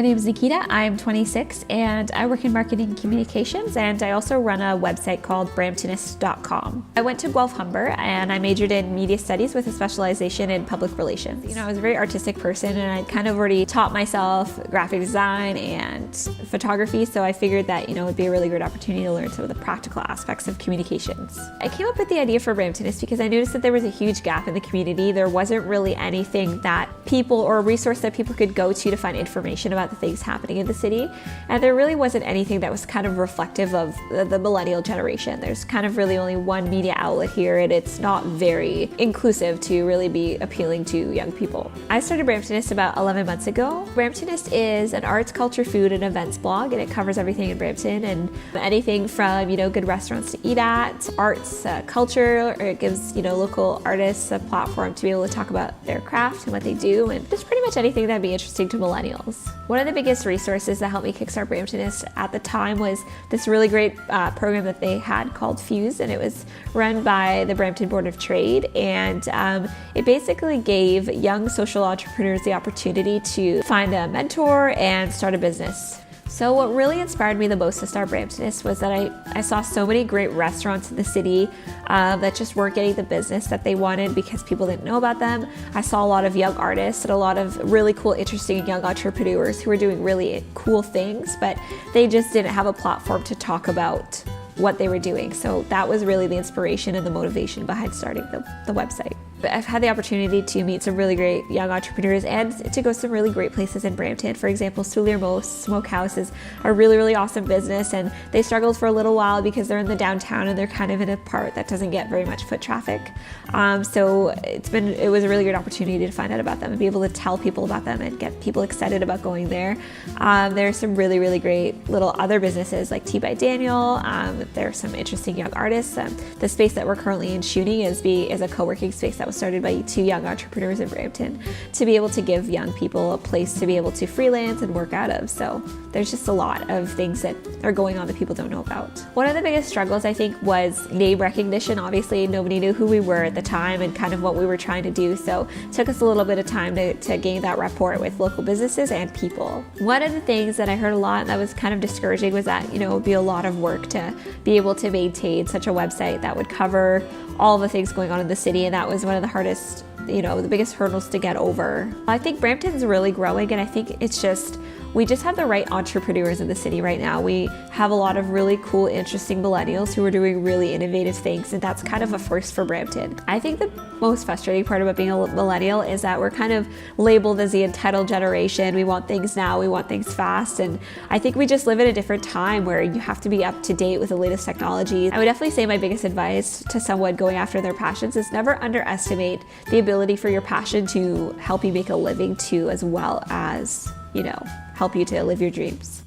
My name is Nikita. I'm 26 and I work in marketing and communications, and I also run a website called Bramptonist.com. I went to Guelph-Humber and I majored in media studies with a specialization in public relations. You know, I was a very artistic person and I'd kind of already taught myself graphic design and photography, so I figured that, you know, it would be a really great opportunity to learn some of the practical aspects of communications. I came up with the idea for Bramptonist because I noticed that there was a huge gap in the community. There wasn't really anything that people, or a resource that people could go to find information about the things happening in the city, and there really wasn't anything that was kind of reflective of the millennial generation. There's kind of really only one media outlet here, and it's not very inclusive to really be appealing to young people. I started Bramptonist about 11 months ago. Bramptonist is an arts, culture, food, and events blog, and it covers everything in Brampton, and anything from, you know, good restaurants to eat at, arts, culture, or it gives, you know, local artists a platform to be able to talk about their craft and what they do, and just pretty much anything that'd be interesting to millennials. One of the biggest resources that helped me kickstart Bramptonist at the time was this really great program that they had called Fuse, and it was run by the Brampton Board of Trade, and it basically gave young social entrepreneurs the opportunity to find a mentor and start a business. So what really inspired me the most to start Bramptonist was that I saw so many great restaurants in the city that just weren't getting the business that they wanted because people didn't know about them. I saw a lot of young artists and a lot of really cool, interesting young entrepreneurs who were doing really cool things, but they just didn't have a platform to talk about what they were doing. So that was really the inspiration and the motivation behind starting the website. I've had the opportunity to meet some really great young entrepreneurs and to go some really great places in Brampton. For example, Soulier Most Smokehouse is a really, really awesome business, and they struggled for a little while because they're in the downtown and they're kind of in a part that doesn't get very much foot traffic. So it was a really great opportunity to find out about them and be able to tell people about them and get people excited about going there. There's some really, really great little other businesses like Tea by Daniel. There are some interesting young artists. The space that we're currently in shooting is a co-working space that was started by two young entrepreneurs in Brampton to be able to give young people a place to be able to freelance and work out of. So there's just a lot of things that are going on that people don't know about. One of the biggest struggles, I think, was name recognition. Obviously, nobody knew who we were at the time and kind of what we were trying to do. So it took us a little bit of time to gain that rapport with local businesses and people. One of the things that I heard a lot that was kind of discouraging was that, you know, it would be a lot of work to be able to maintain such a website that would cover all the things going on in the city, and that was one of the hardest, you know, the biggest hurdles to get over. I think Brampton's really growing, and I think we just have the right entrepreneurs in the city right now. We have a lot of really cool, interesting millennials who are doing really innovative things, and that's kind of a first for Brampton. I think the most frustrating part about being a millennial is that we're kind of labeled as the entitled generation. We want things now, we want things fast, and I think we just live in a different time where you have to be up to date with the latest technologies. I would definitely say my biggest advice to someone going after their passions is never underestimate the ability for your passion to help you make a living too, as well as, you know, help you to live your dreams.